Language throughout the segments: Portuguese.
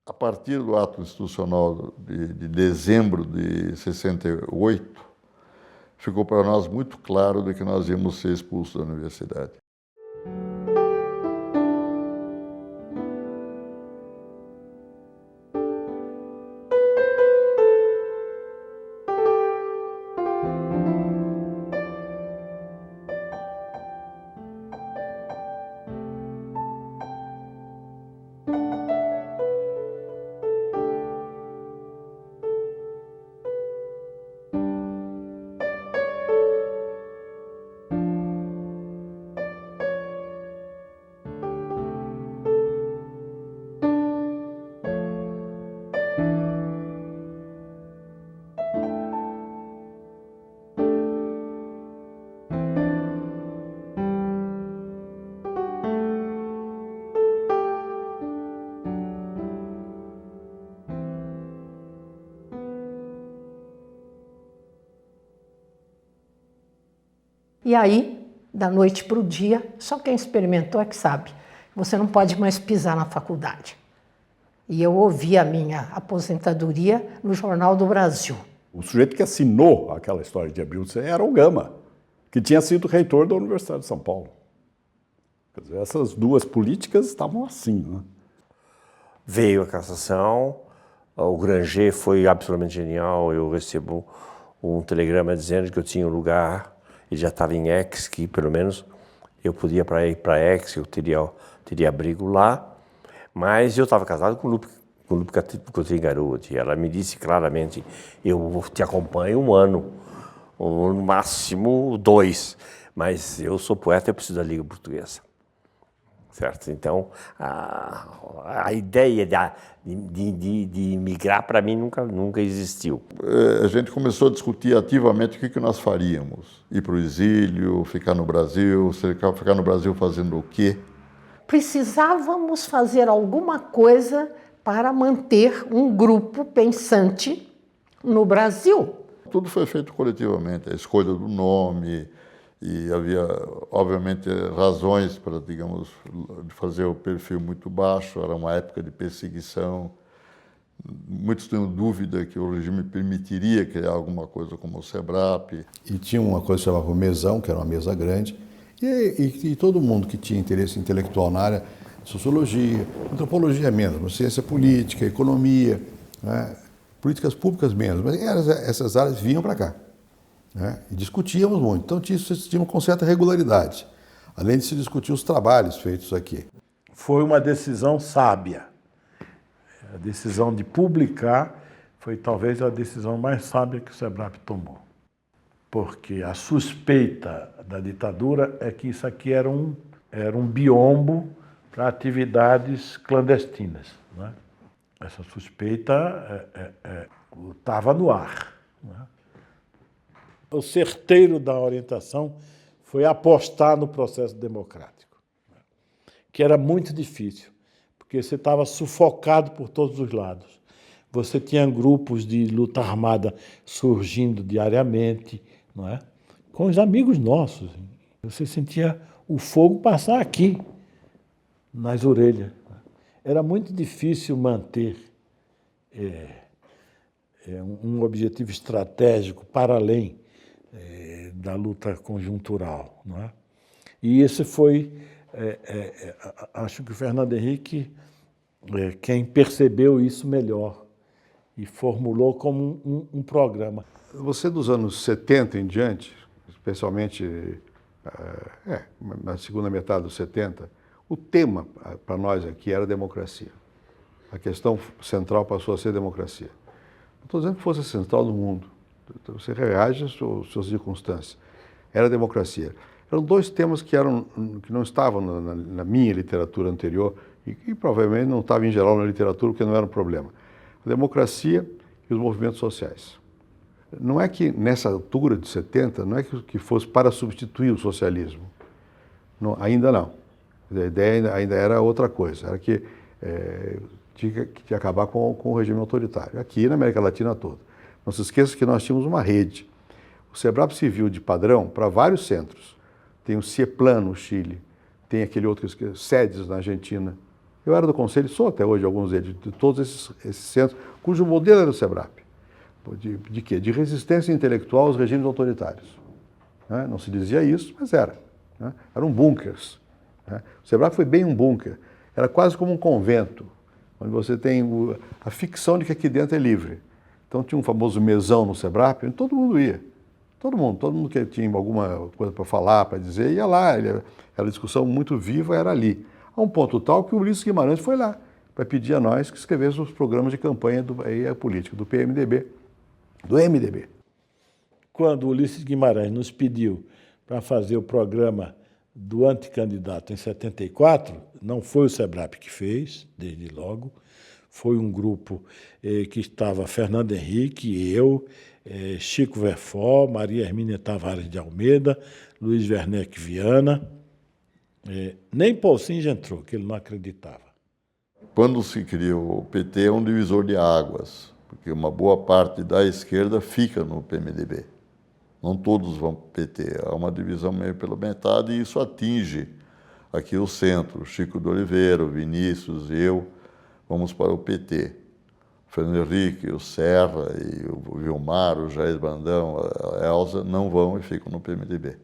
A partir do ato institucional de dezembro de 68, ficou para nós muito claro de que nós íamos ser expulsos da universidade. E aí, da noite para o dia, só quem experimentou é que sabe, você não pode mais pisar na faculdade. E eu ouvi a minha aposentadoria no Jornal do Brasil. O sujeito que assinou aquela história de Abilton era o Gama, que tinha sido reitor da Universidade de São Paulo. Quer dizer, essas duas políticas estavam assim, né? Veio a cassação, o Granger foi absolutamente genial, eu recebo um telegrama dizendo que eu tinha um lugar, ele já estava em X, que pelo menos eu podia ir para X, eu teria abrigo lá, mas eu estava casado com o Lupe Coutinho Garuti, ela me disse claramente, eu te acompanho um ano, no máximo 2, mas eu sou poeta, eu preciso da língua portuguesa. Certo? Então, a ideia de migrar para mim nunca existiu. A gente começou a discutir ativamente o que nós faríamos. Ir para o exílio, ficar no Brasil, ficar no Brasil fazendo o quê? Precisávamos fazer alguma coisa para manter um grupo pensante no Brasil. Tudo foi feito coletivamente, a escolha do nome, e havia, obviamente, razões para, digamos, fazer o perfil muito baixo, era uma época de perseguição. Muitos tinham dúvida que o regime permitiria criar alguma coisa como o SEBRAP. E tinha uma coisa que chamava mesão, que era uma mesa grande, e todo mundo que tinha interesse intelectual na área de sociologia, antropologia mesmo, ciência política, economia, né, políticas públicas mesmo, mas essas áreas vinham para cá. Né? E discutíamos muito, então tínhamos com certa regularidade, além de se discutir os trabalhos feitos aqui. Foi uma decisão sábia. A decisão de publicar foi talvez a decisão mais sábia que o SEBRAP tomou. Porque a suspeita da ditadura é que isso aqui era um biombo para atividades clandestinas. Né? Essa suspeita estava no ar. Né? O certeiro da orientação foi apostar no processo democrático, que era muito difícil, porque você estava sufocado por todos os lados. Você tinha grupos de luta armada surgindo diariamente, não é? Com os amigos nossos. Você sentia o fogo passar aqui, nas orelhas. Era muito difícil manter um objetivo estratégico para além da luta conjuntural. Não é? E esse foi, acho que o Fernando Henrique, quem percebeu isso melhor e formulou como um programa. Você, dos anos 70 em diante, especialmente na segunda metade dos 70, o tema para nós aqui era democracia. A questão central passou a ser democracia. Não estou dizendo que fosse a central do mundo. Você reage às suas circunstâncias. Era a democracia. Eram dois temas que não estavam na minha literatura anterior e provavelmente não estavam em geral na literatura, porque não era um problema. A democracia e os movimentos sociais. Não é que nessa altura de 70, não é que fosse para substituir o socialismo. Não, ainda não. A ideia ainda era outra coisa. Era que tinha que acabar com o regime autoritário. Aqui na América Latina toda. Não se esqueça que nós tínhamos uma rede. O SEBRAP serviu de padrão para vários centros. Tem o CIEPLAN no Chile, tem aquele outro, SEDES na Argentina, Eu era do conselho, sou até hoje alguns deles, de todos esses centros, cujo modelo era o SEBRAP. De quê? De resistência intelectual aos regimes autoritários. Né? Não se dizia isso, mas era. Né? Eram bunkers. Né? O SEBRAP foi bem um bunker. Era quase como um convento, onde você tem a ficção de que aqui dentro é livre. Então tinha um famoso mesão no SEBRAP, onde todo mundo ia. Todo mundo que tinha alguma coisa para falar, para dizer, ia lá. Era uma discussão muito viva, era ali. A um ponto tal que o Ulisses Guimarães foi lá para pedir a nós que escrevêssemos os programas de campanha política, do PMDB, do MDB. Quando o Ulisses Guimarães nos pediu para fazer o programa do anticandidato em 74, não foi o SEBRAP que fez, desde logo, foi um grupo que estava Fernando Henrique, eu, Chico Verfó, Maria Hermínia Tavares de Almeida, Luiz Werneck Viana, nem Poussin entrou, que ele não acreditava. Quando se cria o PT, é um divisor de águas, porque uma boa parte da esquerda fica no PMDB. Não todos vão para o PT, há uma divisão meio pela metade e isso atinge aqui o centro. Chico de Oliveira, o Vinícius, eu, vamos para o PT. O Fernando Henrique, o Serra, e o Vilmar, o Jair Brandão, a Elza não vão e ficam no PMDB.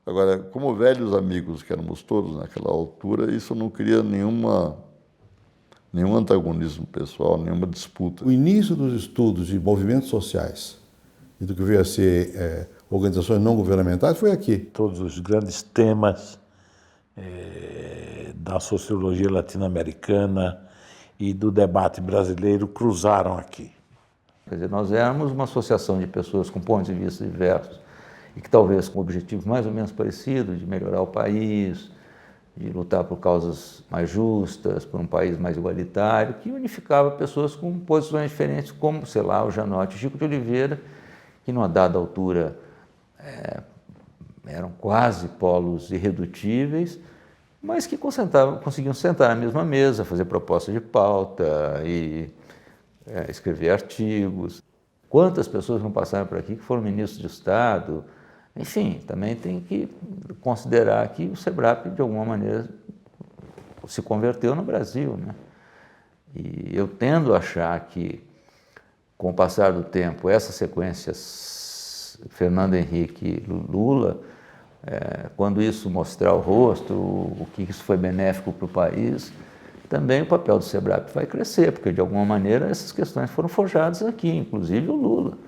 Agora, como velhos amigos que éramos todos naquela altura, isso não cria nenhum antagonismo pessoal, nenhuma disputa. O início dos estudos de movimentos sociais e do que veio a ser organizações não governamentais foi aqui. Todos os grandes temas da sociologia latino-americana e do debate brasileiro cruzaram aqui. Quer dizer, nós éramos uma associação de pessoas com pontos de vista diversos e que talvez com objetivos mais ou menos parecidos, de melhorar o país, de lutar por causas mais justas, por um país mais igualitário, que unificava pessoas com posições diferentes, como, sei lá, o Janote e o Chico de Oliveira, que numa dada altura eram quase polos irredutíveis, mas que conseguiam sentar na mesma mesa, fazer propostas de pauta e escrever artigos. Quantas pessoas não passaram por aqui que foram ministros de Estado? Enfim, também tem que considerar que o SEBRAP, de alguma maneira, se converteu no Brasil, né? E eu tendo a achar que, com o passar do tempo, essa sequência Fernando Henrique e Lula, quando isso mostrar o rosto, o que isso foi benéfico para o país, também o papel do SEBRAP vai crescer, porque, de alguma maneira, essas questões foram forjadas aqui, inclusive o Lula.